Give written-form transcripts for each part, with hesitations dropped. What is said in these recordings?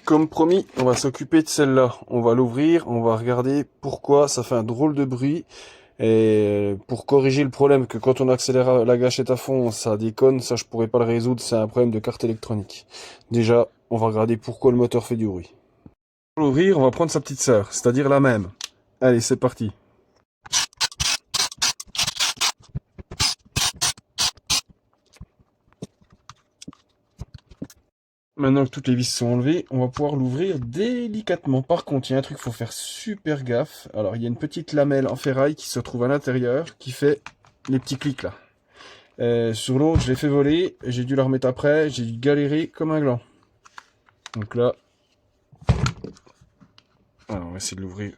Comme promis, on va s'occuper de celle-là. On va l'ouvrir, on va regarder pourquoi ça fait un drôle de bruit. Et pour corriger le problème que quand on accélère la gâchette à fond, ça déconne, ça je pourrais pas le résoudre, c'est un problème de carte électronique. Déjà, on va regarder pourquoi le moteur fait du bruit. Pour l'ouvrir, on va prendre sa petite sœur, c'est-à-dire la même. Allez, c'est parti. Maintenant que toutes les vis sont enlevées, on va pouvoir l'ouvrir délicatement. Par contre, il y a un truc qu'il faut faire super gaffe. Alors, il y a une petite lamelle en ferraille qui se trouve à l'intérieur, qui fait les petits clics là. Sur l'autre, je l'ai fait voler, j'ai dû la remettre après, j'ai dû galérer comme un gland. Donc là, alors on va essayer de l'ouvrir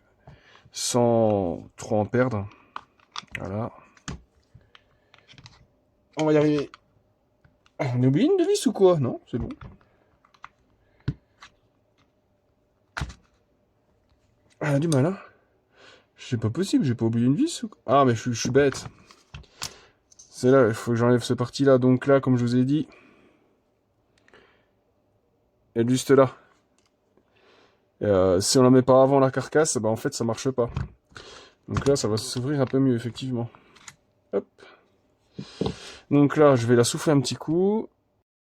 sans trop en perdre. Voilà. On va y arriver. On a oublié une de vis ou quoi? Non, c'est bon. Ah, elle a du mal, hein. C'est pas possible, j'ai pas oublié une vis ou quoi? Ah, mais je suis bête. C'est là, il faut que j'enlève ce parti-là. Donc là, comme je vous ai dit, elle est juste là. Si on la met pas avant la carcasse, bah en fait ça marche pas. Donc là, ça va s'ouvrir un peu mieux, effectivement. Hop. Donc là, je vais la souffler un petit coup.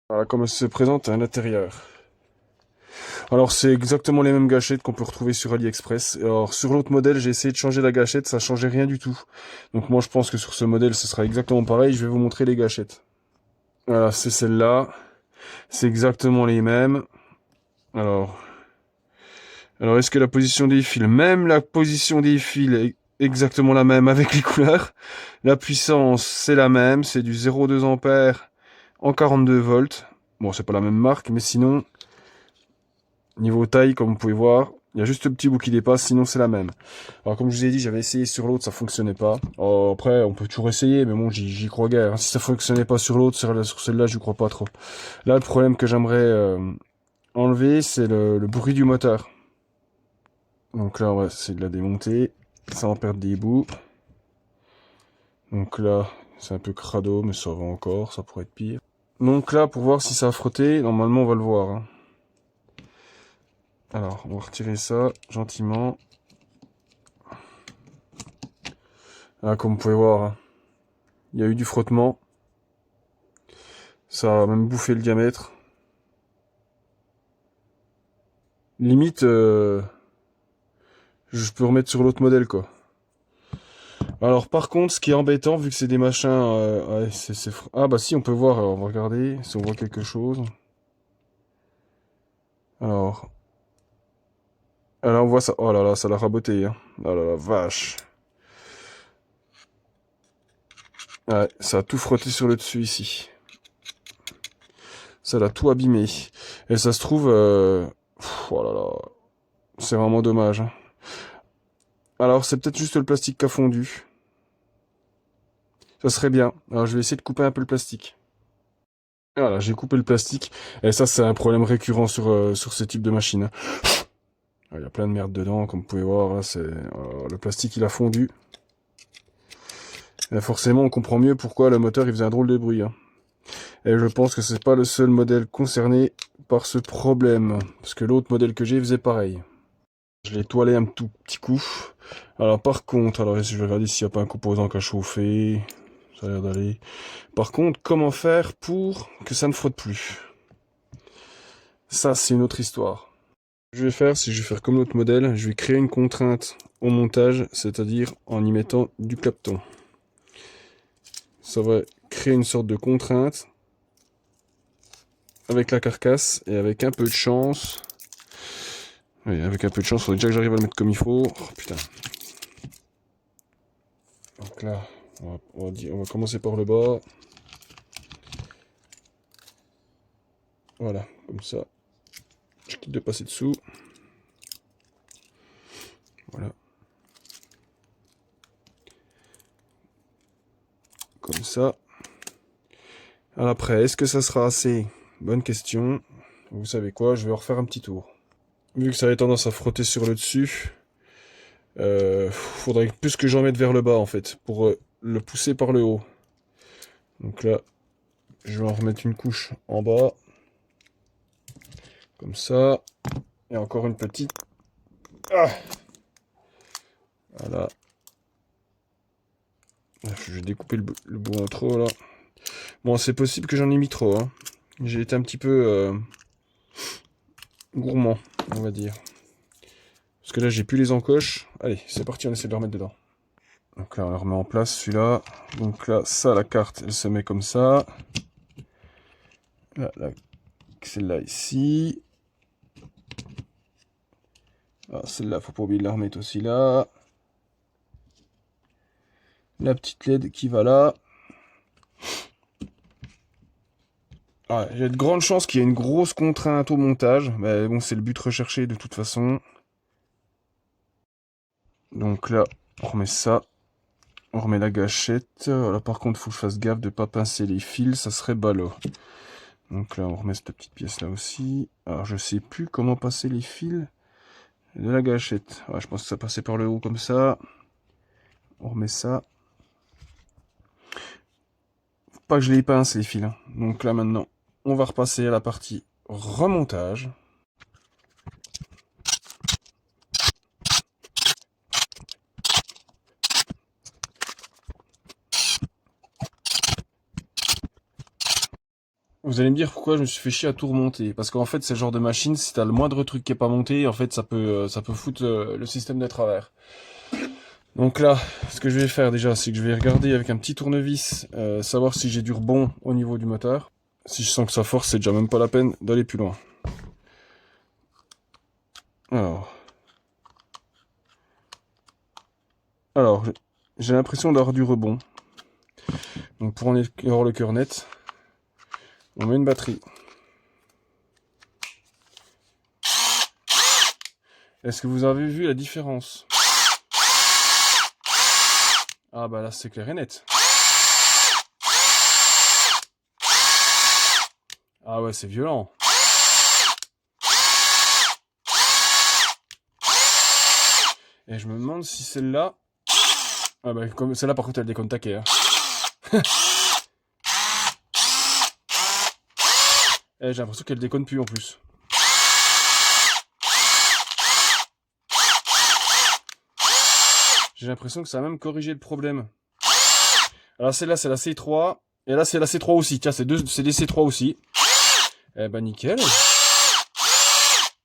Voilà comme elle se présente à l'intérieur. Alors c'est exactement les mêmes gâchettes qu'on peut retrouver sur AliExpress. Alors sur l'autre modèle, j'ai essayé de changer la gâchette, ça changeait rien du tout. Donc moi je pense que sur ce modèle, ce sera exactement pareil. Je vais vous montrer les gâchettes. Voilà, c'est celle-là. C'est exactement les mêmes. Alors, est-ce que la position des fils, même la position des fils est exactement la même avec les couleurs. La puissance, c'est la même, c'est du 0,2 ampères en 42 volts. Bon, c'est pas la même marque, mais sinon, niveau taille, comme vous pouvez voir, il y a juste le petit bout qui dépasse, sinon c'est la même. Alors comme je vous ai dit, j'avais essayé sur l'autre, ça fonctionnait pas. Alors, après, on peut toujours essayer, mais bon, j'y crois guère, hein. Si ça fonctionnait pas sur l'autre, sur celle-là, j'y crois pas trop. Là, le problème que j'aimerais enlever, c'est le bruit du moteur. Donc là, on va essayer de la démonter, sans perdre des bouts. Donc là, c'est un peu crado, mais ça va encore, ça pourrait être pire. Donc là, pour voir si ça a frotté, normalement on va le voir, hein. Alors, on va retirer ça gentiment. Ah, comme vous pouvez voir, hein, il y a eu du frottement. Ça a même bouffé le diamètre. Limite, je peux remettre sur l'autre modèle, quoi. Alors par contre, ce qui est embêtant, vu que c'est des machins... ouais, ah bah si, on peut voir, on va regarder si on voit quelque chose. Alors... Alors on voit ça... Oh là là, ça l'a raboté, hein. Oh là là, vache. Ouais, ça a tout frotté sur le dessus ici. Ça l'a tout abîmé. Et ça se trouve... oh là là. C'est vraiment dommage, hein. Alors c'est peut-être juste le plastique qui a fondu. Ça serait bien. Alors je vais essayer de couper un peu le plastique. Voilà, j'ai coupé le plastique. Et ça, c'est un problème récurrent sur ce type de machine, hein. Il y a plein de merde dedans, comme vous pouvez voir. Là, le plastique, il a fondu. Et forcément, on comprend mieux pourquoi le moteur il faisait un drôle de bruit, hein. Et je pense que c'est pas le seul modèle concerné par ce problème. Parce que l'autre modèle que j'ai faisait pareil. Je l'ai toilé un tout petit coup. Alors par contre, je vais regarder s'il n'y a pas un composant qui a chauffé. Ça a l'air d'aller. Par contre, comment faire pour que ça ne frotte plus? Ça, c'est une autre histoire. Ce que je vais faire, c'est que je vais faire comme l'autre modèle. Je vais créer une contrainte au montage, c'est-à-dire en y mettant du clapton. Ça va créer une sorte de contrainte avec la carcasse et avec un peu de chance. Oui, avec un peu de chance, il faudrait déjà que j'arrive à le mettre comme il faut. Oh putain. Donc là, on va commencer par le bas. Voilà, comme ça. Je quitte de passer dessous. Voilà. Comme ça. Alors après, est-ce que ça sera assez? Bonne question. Vous savez quoi, je vais refaire un petit tour. Vu que ça avait tendance à frotter sur le dessus, faudrait plus que j'en mette vers le bas en fait, pour le pousser par le haut. Donc là, je vais en remettre une couche en bas. Comme ça. Et encore une petite. Ah, voilà. Je vais découper le bout en trop là. Bon, c'est possible que j'en ai mis trop. Hein. J'ai été un petit peu gourmand, on va dire. Parce que là, j'ai plus les encoches. Allez, c'est parti, on essaie de le remettre dedans. Donc là, on le remet en place, celui-là. Donc là, ça, la carte, elle se met comme ça. Là, celle-là ici. Ah, celle-là, faut pas oublier de la remettre aussi là. La petite LED qui va là. Ah, j'ai de grandes chances qu'il y ait une grosse contrainte au montage. Mais bon, c'est le but recherché de toute façon. Donc là, on remet ça. On remet la gâchette. Là, par contre, faut que je fasse gaffe de pas pincer les fils. Ça serait ballot. Donc là, on remet cette petite pièce là aussi. Alors, je sais plus comment passer les fils de la gâchette. Ouais, je pense que ça passait par le haut comme ça. On remet ça. Faut pas que je les pince les fils. Hein. Donc là, maintenant, on va repasser à la partie remontage. Vous allez me dire pourquoi je me suis fait chier à tout remonter. Parce qu'en fait, c'est le genre de machine, si t'as le moindre truc qui est pas monté, en fait, ça peut foutre le système de travers. Donc là, ce que je vais faire déjà, c'est que je vais regarder avec un petit tournevis, savoir si j'ai du rebond au niveau du moteur. Si je sens que ça force, c'est déjà même pas la peine d'aller plus loin. Alors, j'ai l'impression d'avoir du rebond. Donc pour en avoir le cœur net, on met une batterie. Est-ce que vous avez vu la différence? Ah bah là c'est clair et net. Ah ouais, c'est violent. Et je me demande si celle-là... Ah bah comme celle-là par contre elle déconne taquet. Hein. Et j'ai l'impression qu'elle déconne plus en plus. J'ai l'impression que ça a même corrigé le problème. Alors celle-là c'est la C3. Et là c'est la C3 aussi. Tiens, c'est des C3 aussi. Eh bah nickel.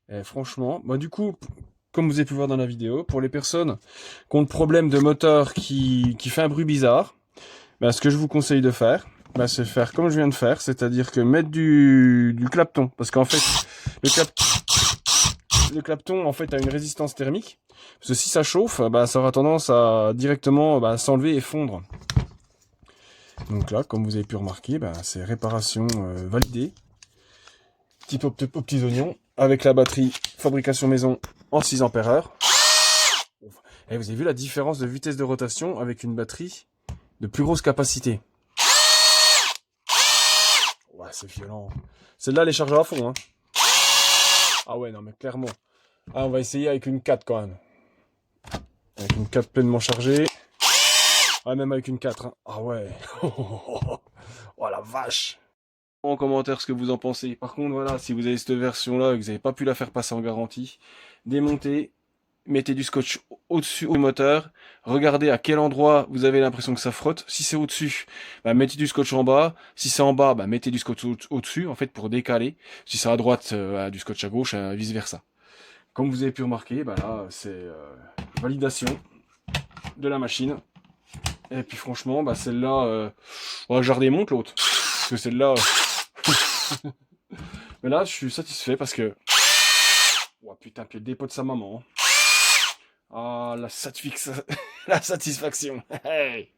Et franchement, bah du coup, comme vous avez pu voir dans la vidéo, pour les personnes qui ont le problème de moteur qui fait un bruit bizarre, bah, ce que je vous conseille de faire, bah, c'est faire comme je viens de faire, c'est-à-dire que mettre du clapton. Parce qu'en fait, le clapton en fait a une résistance thermique. Parce que si ça chauffe, bah, ça aura tendance à directement s'enlever et fondre. Donc là, comme vous avez pu remarquer, bah, c'est réparation validée. Type aux petits oignons, avec la batterie fabrication maison en 6 ampères. Et vous avez vu la différence de vitesse de rotation avec une batterie de plus grosse capacité. Ouais, c'est violent. Celle-là, elle est chargée à fond. Hein. Ah ouais, non, mais clairement. Ah, on va essayer avec une 4 quand même. Avec une 4 pleinement chargée. Ah, même avec une 4. Hein. Ah ouais. Oh la vache. En commentaire ce que vous en pensez. Par contre, voilà, si vous avez cette version-là et que vous n'avez pas pu la faire passer en garantie, démontez, mettez du scotch au-dessus du moteur, regardez à quel endroit vous avez l'impression que ça frotte. Si c'est au-dessus, bah, mettez du scotch en bas. Si c'est en bas, bah, mettez du scotch au-dessus, en fait, pour décaler. Si c'est à droite, du scotch à gauche, vice-versa. Comme vous avez pu remarquer, bah, là, c'est validation de la machine. Et puis franchement, bah, celle-là, je redémonte l'autre. Parce que celle-là... Mais là, je suis satisfait parce que... Oh putain, puis le dépôt de sa maman. Ah, la satisfaction. Hey.